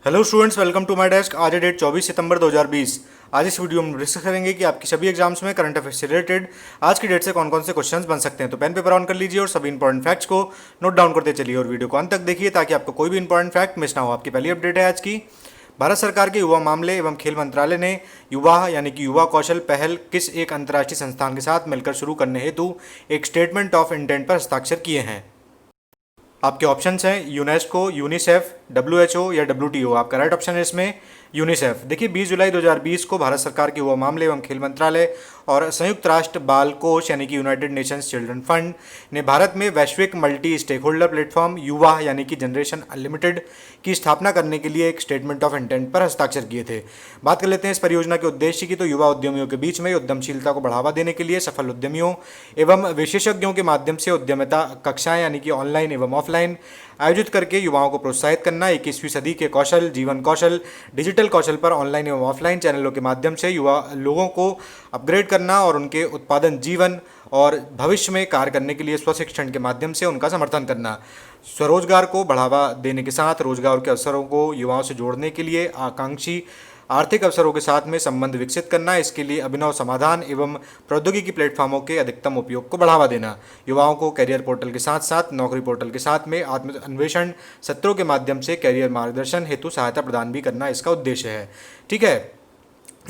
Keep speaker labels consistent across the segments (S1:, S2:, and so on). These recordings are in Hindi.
S1: Hello students, welcome to my desk. आज है डेट 24 सितंबर 2020। आज इस वीडियो में डिस्कस करेंगे कि आपकी सभी एग्जाम्स में करंट अफेयर्स से रिलेटेड आज की डेट से कौन कौन से क्वेश्चंस बन सकते हैं। तो पेन पेपर ऑन कर लीजिए और सभी इंपॉर्टेंट फैक्ट्स को नोट डाउन करते चलिए और वीडियो को अंत तक देखिए ताकि आपको कोई भी इंपॉर्टेंट फैक्ट मिस ना हो। आपकी पहली अपडेट है आज की। भारत सरकार के युवा मामले एवं खेल मंत्रालय ने युवा यानी कि युवा कौशल पहल किस एक अंतर्राष्ट्रीय संस्थान के साथ मिलकर शुरू करने हेतु एक स्टेटमेंट ऑफ इंटेंट पर हस्ताक्षर किए हैं। आपके ऑप्शंस हैं यूनेस्को, यूनिसेफ, डब्ल्यूएचओ या डब्ल्यूटीओ। आपका राइट ऑप्शन है इसमें यूनिसेफ। देखिए 20 जुलाई 2020 को भारत सरकार के युवा मामले एवं खेल मंत्रालय और संयुक्त राष्ट्र बाल कोष यानी कि यूनाइटेड नेशंस चिल्ड्रन फंड ने भारत में वैश्विक मल्टी स्टेक होल्डर प्लेटफॉर्म युवा यानी कि जनरेशन अनलिमिटेड की स्थापना करने के लिए एक स्टेटमेंट ऑफ इंटेंट पर हस्ताक्षर किए थे। बात कर लेते हैं इस परियोजना के उद्देश्य की। तो युवा उद्यमियों के बीच में उद्यमशीलता को बढ़ावा देने के लिए सफल उद्यमियों एवं विशेषज्ञों के माध्यम से उद्यमिता कक्षाएं यानी कि ऑनलाइन एवं ऑफलाइन आयोजित करके युवाओं को प्रोत्साहित करना। 21वीं सदी के कौशल, जीवन कौशल, डिजिटल कौशल पर ऑनलाइन एवं ऑफलाइन चैनलों के माध्यम से युवा लोगों को अपग्रेड करना और उनके उत्पादन जीवन और भविष्य में कार्य करने के लिए स्वशिक्षण के माध्यम से उनका समर्थन करना। स्वरोजगार को बढ़ावा देने के साथ रोजगार के अवसरों को युवाओं से जोड़ने के लिए आकांक्षी आर्थिक अवसरों के साथ में संबंध विकसित करना। इसके लिए अभिनव समाधान एवं प्रौद्योगिकी प्लेटफॉर्मों के अधिकतम उपयोग को बढ़ावा देना। युवाओं को कैरियर पोर्टल के साथ साथ नौकरी पोर्टल के साथ में आत्म अन्वेषण सत्रों के माध्यम से कैरियर मार्गदर्शन हेतु सहायता प्रदान भी करना इसका उद्देश्य है। ठीक है,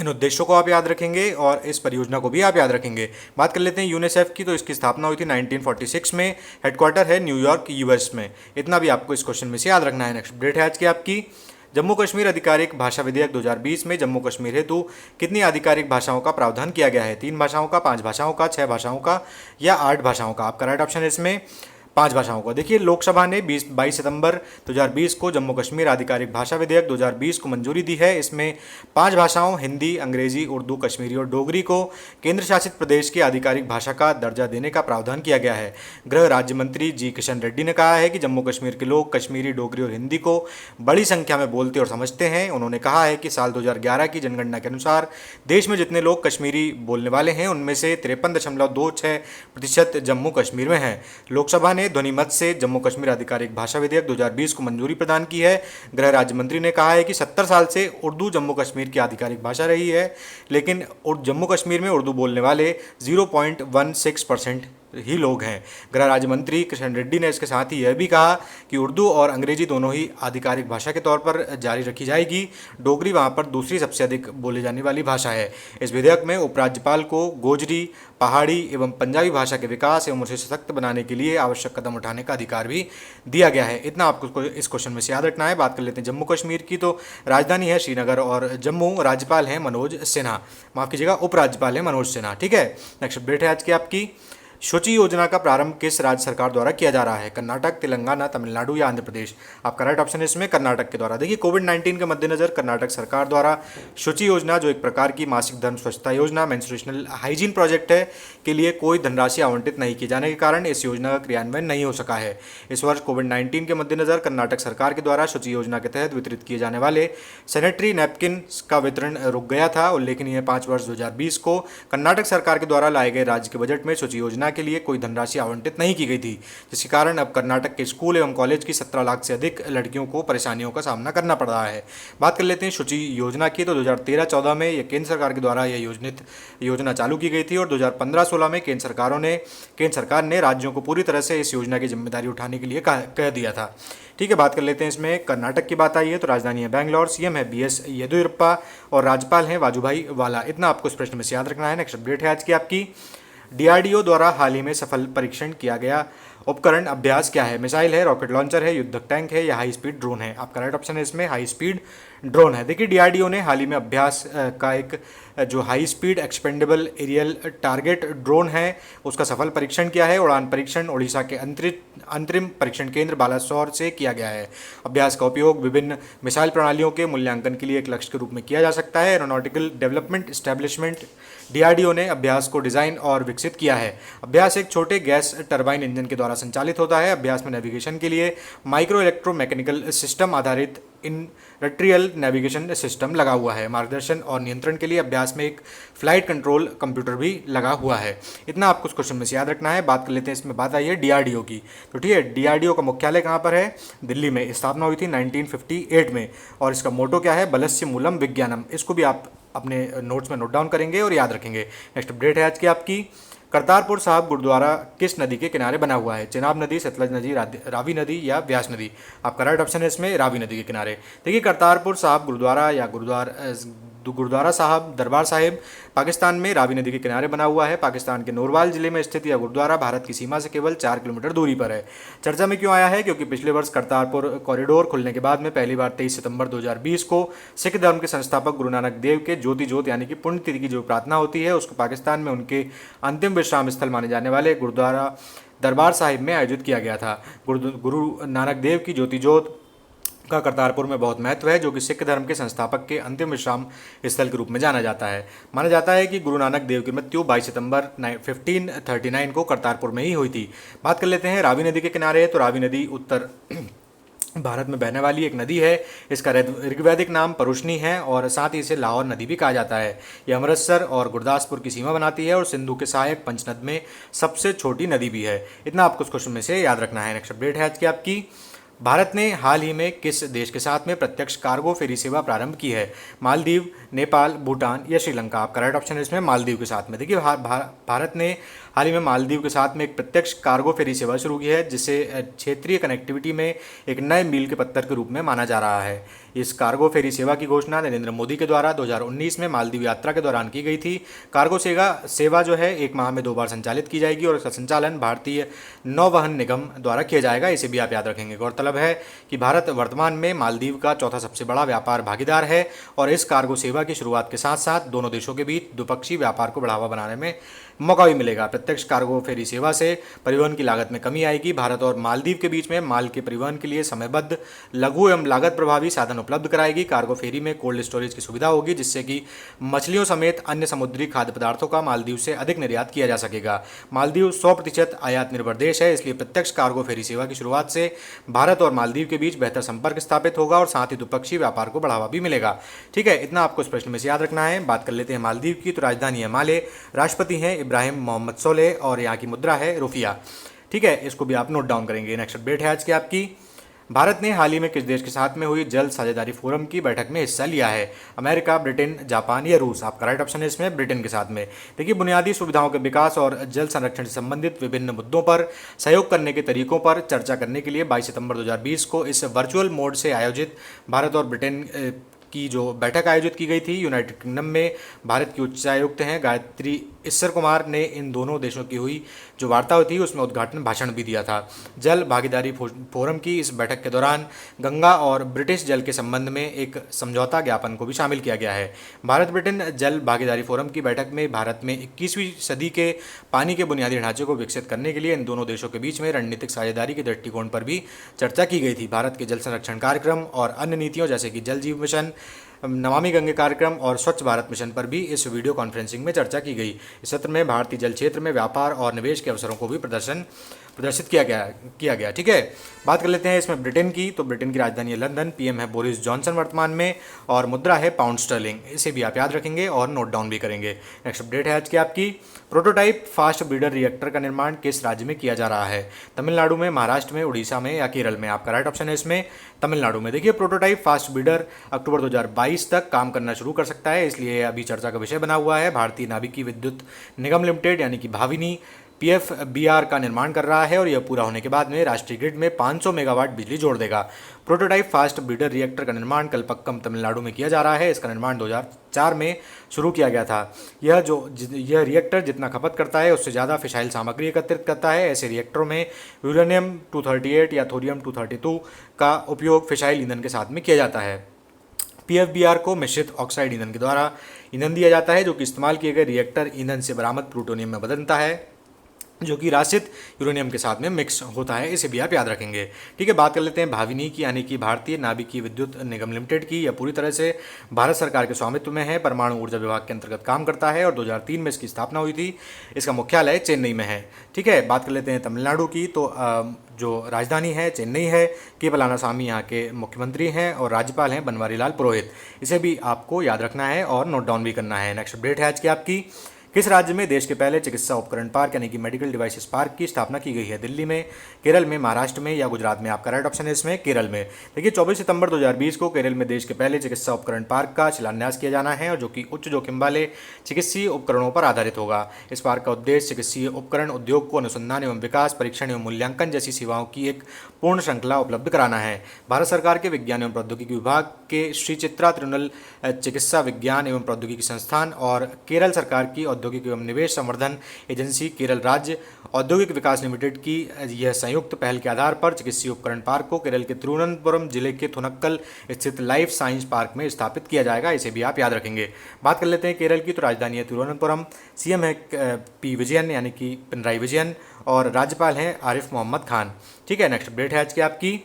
S1: इन उद्देश्यों को आप याद रखेंगे और इस परियोजना को भी आप याद रखेंगे। बात कर लेते हैं यूनिसेफ की। तो इसकी स्थापना हुई थी 1946 में। हेडक्वार्टर है न्यूयॉर्क, यूएस में। इतना भी आपको इस क्वेश्चन में से याद रखना है। नेक्स्ट अपडेट है आज की आपकी। जम्मू कश्मीर आधिकारिक भाषा विधेयक 2020 में जम्मू कश्मीर हेतु कितनी आधिकारिक भाषाओं का प्रावधान किया गया है? 3 भाषाओं का, 5 भाषाओं का, 6 भाषाओं का या 8 भाषाओं का? आपका राइट ऑप्शन है इसमें 5 भाषाओं का। देखिए लोकसभा ने 22 सितंबर 2020 को जम्मू कश्मीर आधिकारिक भाषा विधेयक 2020 को मंजूरी दी है। इसमें 5 भाषाओं हिंदी, अंग्रेजी, उर्दू, कश्मीरी और डोगरी को केंद्र शासित प्रदेश की आधिकारिक भाषा का दर्जा देने का प्रावधान किया गया है। गृह राज्य मंत्री जी किशन रेड्डी ने कहा है कि जम्मू कश्मीर के लोग कश्मीरी, डोगरी और हिंदी को बड़ी संख्या में बोलते और समझते हैं। उन्होंने कहा है कि साल 2011 की जनगणना के अनुसार देश में जितने लोग कश्मीरी बोलने वाले हैं उनमें से 53.26% जम्मू कश्मीर में हैं। लोकसभा ने ध्वनिमत से जम्मू कश्मीर आधिकारिक भाषा विधेयक 2020 को मंजूरी प्रदान की है। गृह राज्य मंत्री ने कहा है कि 70 साल से उर्दू जम्मू कश्मीर की आधिकारिक भाषा रही है, लेकिन जम्मू कश्मीर में उर्दू बोलने वाले 0.16% ही लोग हैं। गृह राज्य मंत्री किशन रेड्डी ने इसके साथ ही यह भी कहा कि उर्दू और अंग्रेजी दोनों ही आधिकारिक भाषा के तौर पर जारी रखी जाएगी। डोगरी वहाँ पर दूसरी सबसे अधिक बोली जाने वाली भाषा है। इस विधेयक में उपराज्यपाल को गोजरी, पहाड़ी एवं पंजाबी भाषा के विकास एवं उसे सशक्त बनाने के लिए आवश्यक कदम उठाने का अधिकार भी दिया गया है। इतना आपको इस क्वेश्चन में से याद रखना है। बात कर लेते हैं जम्मू कश्मीर की। तो राजधानी है श्रीनगर और जम्मू, राज्यपाल हैं मनोज सिन्हा, माफ़ कीजिएगा उपराज्यपाल हैं मनोज सिन्हा। ठीक है, नेक्स्ट अपडेट है आज की आपकी। शुचि योजना का प्रारंभ किस राज्य सरकार द्वारा किया जा रहा है? कर्नाटक, तेलंगाना, तमिलनाडु या आंध्र प्रदेश? आपका राइट ऑप्शन है इसमें कर्नाटक के द्वारा। देखिए कोविड-19 के मद्देनजर कर्नाटक सरकार द्वारा शुचि योजना, जो एक प्रकार की मासिक धर्म स्वच्छता योजना, मेंस्ट्रुएशनल हाइजीन प्रोजेक्ट है, के लिए कोई धनराशि आवंटित नहीं किए जाने के कारण इस योजना का क्रियान्वयन नहीं हो सका है। इस वर्ष कोविड-19 के मद्देनजर कर्नाटक सरकार के द्वारा शुचि योजना के तहत वितरित किए जाने वाले सैनिटरी नैपकिन का वितरण रुक गया था। उल्लेखनीय 5 वर्ष 2020 को कर्नाटक सरकार के द्वारा लाए गए राज्य के बजट में शुचि योजना के लिए कोई धनराशि आवंटित नहीं की गई थी, जिसके कारण अब कर्नाटक के स्कूल एवं कॉलेज की 17 लाख से अधिक लड़कियों को परेशानियों का सामना करना पड़ रहा है। बात कर लेते हैं शुचि योजना की। तो 2013-14 में यह केंद्र सरकार के द्वारा यह योजना चालू की गई थी और 2015-16 में केंद्र सरकार ने राज्यों को पूरी तरह से इस योजना की जिम्मेदारी उठाने के लिए कह दिया था। ठीक है, बात कर लेते हैं इसमें कर्नाटक की बात आई है। तो राजधानी है बैंगलोर, सीएम है बीएस येदियुरप्पा और राज्यपाल हैं वाजुभाई वाला। इतना आपको इस प्रश्न में से याद रखना है। नेक्स्ट अपडेट है आज की आपकी। डीआरडीओ द्वारा हाल ही में सफल परीक्षण किया गया उपकरण अभ्यास क्या है? मिसाइल है, रॉकेट लॉन्चर है, युद्धक टैंक है या हाई स्पीड ड्रोन है? आपका राइट ऑप्शन है इसमें हाई स्पीड ड्रोन है। देखिए डीआरडीओ ने हाल ही में अभ्यास का एक जो high speed expendable aerial target drone है उसका सफल परीक्षण किया है। उड़ान परीक्षण ओडिशा के अंतरिम परीक्षण केंद्र बालासोर से किया गया है। अभ्यास का उपयोग विभिन्न मिसाइल प्रणालियों के मूल्यांकन के लिए एक लक्ष्य के रूप में किया जा सकता है। एरोनॉटिकल डेवलपमेंट एस्टेब्लिशमेंट डीआरडीओ ने अभ्यास को डिजाइन और विकसित किया है। अभ्यास एक छोटे गैस टरबाइन इंजन के द्वारा संचालित होता है। अभ्यास में नेविगेशन के लिए माइक्रो इलेक्ट्रोमैकेनिकल सिस्टम आधारित इनट्रियल नेविगेशन सिस्टम लगा हुआ है। मार्गदर्शन और नियंत्रण के लिए अभ्यास में एक फ्लाइट कंट्रोल कंप्यूटर भी लगा हुआ है। इतना आपको इस क्वेश्चन में से याद रखना है। बात कर लेते हैं, इसमें बात आई है डीआरडीओ की। तो ठीक है, डीआरडीओ का मुख्यालय कहाँ पर है? दिल्ली में। स्थापना हुई थी 1958 में और इसका मोटो क्या है? बलस्य मूलम विज्ञानम। इसको भी आप अपने नोट्स में नोट डाउन करेंगे और याद रखेंगे। नेक्स्ट अपडेट है आज की आपकी, करतारपुर साहिब गुरुद्वारा किस नदी के किनारे बना हुआ है? चिनाब नदी, सतलज नदी, रावी नदी या व्यास नदी? आपका राइट ऑप्शन है इसमें रावी नदी के किनारे। देखिए, करतारपुर साहिब गुरुद्वारा या गुरुद्वारा साहब दरबार साहिब पाकिस्तान में रावी नदी के किनारे बना हुआ है। पाकिस्तान के नौरवाल जिले में स्थित यह गुरुद्वारा भारत की सीमा से केवल 4 किलोमीटर दूरी पर है। चर्चा में क्यों आया है? क्योंकि पिछले वर्ष करतारपुर कॉरिडोर खुलने के बाद में पहली बार 23 सितंबर 2020 को सिख धर्म के संस्थापक गुरु नानक देव के ज्योति ज्योत यानी कि पुण्यतिथि की जो प्रार्थना होती है उसको पाकिस्तान में उनके अंतिम विश्राम स्थल माने जाने वाले गुरुद्वारा दरबार साहिब में आयोजित किया गया था। गुरु नानक देव की ज्योति ज्योत का करतारपुर में बहुत महत्व है, जो कि सिख धर्म के संस्थापक के अंतिम विश्राम स्थल के रूप में जाना जाता है। माना जाता है कि गुरु नानक देव की मृत्यु 22 सितंबर 1539 को करतारपुर में ही हुई थी। बात कर लेते हैं रावी नदी के किनारे। तो रावी नदी उत्तर भारत में बहने वाली एक नदी है। इसका ऋग्वैदिक नाम परुष्णी है और साथ ही इसे लाहौर नदी भी कहा जाता है। यह अमृतसर और गुरदासपुर की सीमा बनाती है और सिंधु के सहायक पंचनद में सबसे छोटी नदी भी है। इतना आपको इस क्वेश्चन में से याद रखना है। नेक्स्ट अपडेट है आज की आपकी, भारत ने हाल ही में किस देश के साथ में प्रत्यक्ष कार्गो फेरी सेवा प्रारंभ की है? मालदीव, नेपाल, भूटान या श्रीलंका? आपका राइट ऑप्शन है इसमें मालदीव के साथ में। देखिए, भारत ने हाल ही में मालदीव के साथ में एक प्रत्यक्ष कार्गो फेरी सेवा शुरू की है, जिसे क्षेत्रीय कनेक्टिविटी में एक नए मील के पत्थर के रूप में माना जा रहा है। इस कार्गो फेरी सेवा की घोषणा नरेंद्र मोदी के द्वारा 2019 में मालदीव यात्रा के दौरान की गई थी। कार्गो सेवा जो है 1 माह में 2 बार संचालित की जाएगी और इसका संचालन भारतीय नौवहन निगम द्वारा किया जाएगा। इसे भी आप याद रखेंगे। गौरतलब है कि भारत वर्तमान में मालदीव का चौथा सबसे बड़ा व्यापार भागीदार है और इस कार्गो सेवा की शुरुआत के साथ साथ दोनों देशों के बीच द्विपक्षीय व्यापार को बढ़ावा बनाने में मौका भी मिलेगा। प्रत्यक्ष कार्गो फेरी सेवा से परिवहन की लागत में कमी आएगी। भारत और मालदीव के बीच में माल के परिवहन के लिए समयबद्ध, लघु एवं लागत प्रभावी साधन उपलब्ध कराएगी। कार्गो फेरी में कोल्ड स्टोरेज की सुविधा होगी, जिससे कि मछलियों समेत अन्य समुद्री खाद्य पदार्थों का मालदीव से अधिक निर्यात किया जा सकेगा। मालदीव 100% आयात निर्भर देश है, इसलिए प्रत्यक्ष कार्गो फेरी सेवा की शुरुआत से भारत और मालदीव के बीच बेहतर संपर्क स्थापित होगा और साथ ही द्विपक्षीय व्यापार को बढ़ावा भी मिलेगा। ठीक है, इतना आपको इस प्रश्न में से याद रखना है। बात कर लेते हैं मालदीव की। तो राजधानी है माले, राष्ट्रपति हैं इब्राहिम मोहम्मद सोलेह और यहाँ की मुद्रा है रुपया। ठीक है, इसको भी आप नोट डाउन करेंगे। नेक्स्ट अपडेट है आज की आपकी, भारत ने हाल ही में किस देश के साथ में हुई जल साझेदारी फोरम की बैठक में हिस्सा लिया है? अमेरिका, ब्रिटेन, जापान या रूस? आपका राइट ऑप्शन है इसमें ब्रिटेन के साथ में। देखिए, बुनियादी सुविधाओं के विकास और जल संरक्षण से संबंधित विभिन्न मुद्दों पर सहयोग करने के तरीकों पर चर्चा करने के लिए 22 सितंबर 2020 को इस वर्चुअल मोड से आयोजित भारत और ब्रिटेन की जो बैठक आयोजित की गई थी यूनाइटेड किंगडम में। भारत की उच्चायुक्त हैं गायत्री ईश्वर कुमार ने इन दोनों देशों की हुई जो वार्ता थी उसमें उद्घाटन भाषण भी दिया था। जल भागीदारी फोरम की इस बैठक के दौरान गंगा और ब्रिटिश जल के संबंध में एक समझौता ज्ञापन को भी शामिल किया गया है। भारत ब्रिटेन जल भागीदारी फोरम की बैठक में भारत में 21वीं सदी के पानी के बुनियादी ढांचे को विकसित करने के लिए इन दोनों देशों के बीच में रणनीतिक साझेदारी के दृष्टिकोण पर भी चर्चा की गई थी। भारत के जल संरक्षण कार्यक्रम और अन्य नीतियों जैसे कि जल जीवन मिशन, नमामि गंगे कार्यक्रम और स्वच्छ भारत मिशन पर भी इस वीडियो कॉन्फ्रेंसिंग में चर्चा की गई। इस सत्र में भारतीय जल क्षेत्र में व्यापार और निवेश के अवसरों को भी प्रदर्शित किया गया। ठीक है, बात कर लेते हैं इसमें ब्रिटेन की। तो ब्रिटेन की राजधानी है लंदन, पीएम है बोरिस जॉनसन वर्तमान में और मुद्रा है पाउंड स्टर्लिंग। इसे भी आप याद रखेंगे और नोट डाउन भी करेंगे। नेक्स्ट अपडेट है आज की आपकी, प्रोटोटाइप फास्ट ब्रीडर रिएक्टर का निर्माण किस राज्य में किया जा रहा है? तमिलनाडु में, महाराष्ट्र में, उड़ीसा में या केरल में? आपका राइट ऑप्शन है इसमें तमिलनाडु में। देखिए, प्रोटोटाइप फास्ट ब्रीडर अक्टूबर 2022 तक काम करना शुरू कर सकता है, इसलिए अभी चर्चा का विषय बना हुआ है। भारतीय नाभिकीय विद्युत निगम लिमिटेड यानी कि भाविनी पीएफबीआर का निर्माण कर रहा है और यह पूरा होने के बाद में राष्ट्रीय ग्रिड में 500 मेगावाट बिजली जोड़ देगा। प्रोटोटाइप फास्ट ब्रीडर रिएक्टर का निर्माण कलपक्कम तमिलनाडु में किया जा रहा है। इसका निर्माण 2004 में शुरू किया गया था। यह रिएक्टर जितना खपत करता है उससे ज़्यादा फिशाइल सामग्री एकत्रित करता है। ऐसे रिएक्टरों में यूरेनियम 238 या थोरियम 232 का उपयोग फिशाइल ईंधन के साथ में किया जाता है। पीएफबीआर को मिश्रित ऑक्साइड ईंधन के द्वारा ईंधन दिया जाता है, जो कि इस्तेमाल किए गए रिएक्टर ईंधन से बरामद प्लूटोनियम में बदलता है। जो कि राशित यूरेनियम के साथ में मिक्स होता है, इसे भी आप याद रखेंगे। ठीक है, बात कर लेते हैं भाविनी की, यानी कि भारतीय नाभिकीय विद्युत निगम लिमिटेड की। यह पूरी तरह से भारत सरकार के स्वामित्व में है, परमाणु ऊर्जा विभाग के अंतर्गत काम करता है और 2003 में इसकी स्थापना हुई थी। इसका मुख्यालय चेन्नई में है। ठीक है, बात कर लेते हैं तमिलनाडु की, तो जो राजधानी है चेन्नई है। के पलानासामी यहाँ के मुख्यमंत्री हैं और राज्यपाल हैं बनवारीलाल पुरोहित। इसे भी आपको याद रखना है और नोट डाउन भी करना है। नेक्स्ट अपडेट है आज की आपकी, किस राज्य में देश के पहले चिकित्सा उपकरण पार्क यानी कि मेडिकल डिवाइसेस पार्क की स्थापना की गई है? दिल्ली में, केरल में, महाराष्ट्र में या गुजरात में? आपका राइट ऑप्शन है इसमें केरल में। देखिए 24 सितंबर 2020 को केरल में देश के पहले चिकित्सा उपकरण पार्क का शिलान्यास किया जाना है, और जो कि उच्च जोखिम वाले चिकित्सीय उपकरणों पर आधारित होगा। इस पार्क का उद्देश्य चिकित्सीय उपकरण उद्योग को अनुसंधान एवं विकास, परीक्षण एवं मूल्यांकन जैसी सेवाओं की एक पूर्ण श्रृंखला उपलब्ध कराना है। भारत सरकार के विज्ञान एवं प्रौद्योगिकी विभाग के श्री चित्रा तिरुनल चिकित्सा विज्ञान एवं प्रौद्योगिकी संस्थान और केरल सरकार की औद्योगिक एवं निवेश संवर्धन एजेंसी केरल राज्य औद्योगिक विकास लिमिटेड की यह संयुक्त पहल के आधार पर चिकित्सीय उपकरण पार्क को केरल के तिरुवनंतपुरम जिले के थुनक्कल स्थित लाइफ साइंस पार्क में स्थापित किया जाएगा। इसे भी आप याद रखेंगे। बात कर लेते हैं केरल की, तो राजधानी है तिरुवनंतपुरम, सीएम है पी विजयन यानी कि पिनराई विजयन, और राज्यपाल हैं आरिफ मोहम्मद खान। ठीक है, नेक्स्ट अपडेट है आज की आपकी,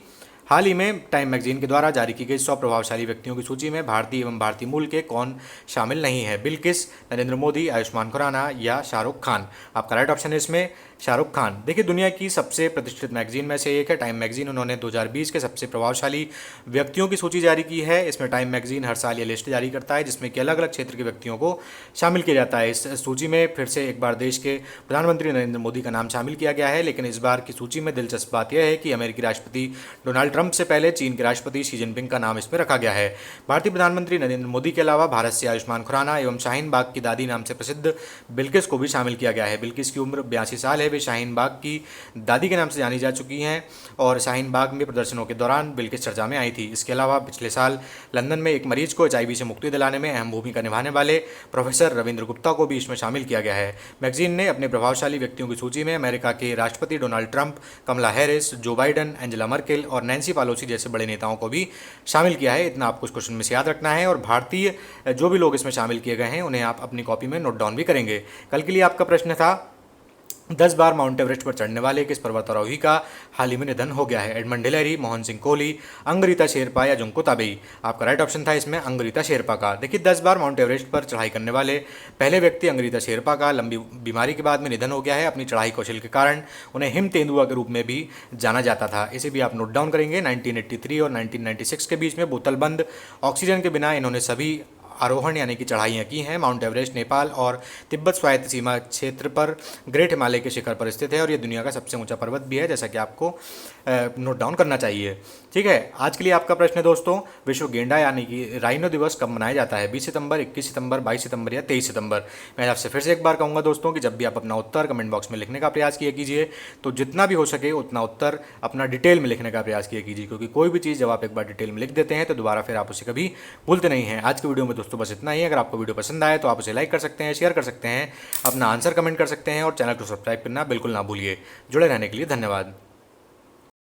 S1: हाल ही में टाइम मैगजीन के द्वारा जारी की गई 100 प्रभावशाली व्यक्तियों की सूची में भारतीय एवं भारतीय मूल के कौन शामिल नहीं है? बिल किस, नरेंद्र मोदी, आयुष्मान खुराना या शाहरुख खान? आपका राइट ऑप्शन है इसमें शाहरुख खान। देखिए दुनिया की सबसे प्रतिष्ठित मैगजीन में से एक है टाइम मैगजीन। उन्होंने 2020 के सबसे प्रभावशाली व्यक्तियों की सूची जारी की है। इसमें टाइम मैगजीन हर साल ये लिस्ट जारी करता है जिसमें कि अलग अलग क्षेत्र के व्यक्तियों को शामिल किया जाता है। इस सूची में फिर से एक बार देश के प्रधानमंत्री नरेंद्र मोदी का नाम शामिल किया गया है, लेकिन इस बार की सूची में दिलचस्प बात यह है कि अमेरिकी राष्ट्रपति डोनाल्ड ट्रंप से पहले चीन के राष्ट्रपति शी जिनपिंग का नाम इसमें रखा गया है। भारतीय प्रधानमंत्री नरेंद्र मोदी के अलावा भारत से आयुष्मान खुराना एवं शाहीन बाग की दादी नाम से प्रसिद्ध बिल्किस को भी शामिल किया गया है। बिल्किस की उम्र 82 साल है। वे शाहीन बाग की दादी के नाम से जानी जा चुकी हैं और शाहीन बाग में प्रदर्शनों के दौरान बिल्किस चर्चा में आई थी। इसके अलावा पिछले साल लंदन में एक मरीज को HIV से मुक्ति दिलाने में अहम भूमिका निभाने वाले प्रोफेसर रविंद्र गुप्ता को भी इसमें शामिल किया गया है। मैगजीन ने अपने प्रभावशाली व्यक्तियों की सूची में अमेरिका के राष्ट्रपति डोनाल्ड ट्रंप, कमला हैरिस, जो बाइडन, एंजेला मर्केल और नैन्सी पेलोसी जैसे बड़े नेताओं को भी शामिल किया है। इतना आपको इस क्वेश्चन में से याद रखना है, और भारतीय जो भी लोग इसमें शामिल किए गए हैं उन्हें आप अपनी कॉपी में नोट डाउन भी करेंगे। कल के लिए आपका प्रश्न था 10 बार माउंट एवरेस्ट पर चढ़ने वाले किस पर्वतारोही का हाल ही में निधन हो गया है? एडमंड हिलेरी, मोहन सिंह कोहली, अंगरीता शेरपा या जुंको ताबेई? आपका राइट ऑप्शन था इसमें अंगरीता शेरपा का। देखिए 10 बार माउंट एवरेस्ट पर चढ़ाई करने वाले पहले व्यक्ति अंगरीता शेरपा का लंबी बीमारी के बाद में निधन हो गया है। अपनी चढ़ाई कौशल के कारण उन्हें हिम तेंदुआ के रूप में भी जाना जाता था। इसे भी आप नोट डाउन करेंगे। 1983 और 1996 के बीच में बोतलबंद ऑक्सीजन के बिना इन्होंने सभी आरोहण यानी कि चढ़ाइयाँ की हैं। माउंट एवरेस्ट नेपाल और तिब्बत स्वायत्त सीमा क्षेत्र पर ग्रेट हिमालय के शिखर पर स्थित है और ये दुनिया का सबसे ऊंचा पर्वत भी है, जैसा कि आपको नोट डाउन करना चाहिए। ठीक है, आज के लिए आपका प्रश्न है दोस्तों, विश्व गेंडा यानी कि राइनो दिवस कब मनाया जाता है? 20 सितंबर, 21 सितंबर, 22 सितंबर या 23 सितंबर? मैं आपसे फिर से एक बार कहूँगा दोस्तों कि जब भी आप अपना उत्तर कमेंट बॉक्स में लिखने का प्रयास किया कीजिए तो जितना भी हो सके उतना उत्तर अपना डिटेल में लिखने का प्रयास किया कीजिए, क्योंकि कोई भी चीज़ जब आप एक बार डिटेल में लिख देते हैं तो दोबारा फिर आप उसे कभी भूलते नहीं हैं। आज की वीडियो में दोस्तों बस इतना ही। अगर आपको वीडियो पसंद आए तो आप उसे लाइक कर सकते हैं, शेयर कर सकते हैं, अपना आंसर कमेंट कर सकते हैं और चैनल को सब्सक्राइब करना बिल्कुल ना भूलिए। जुड़े रहने के लिए धन्यवाद।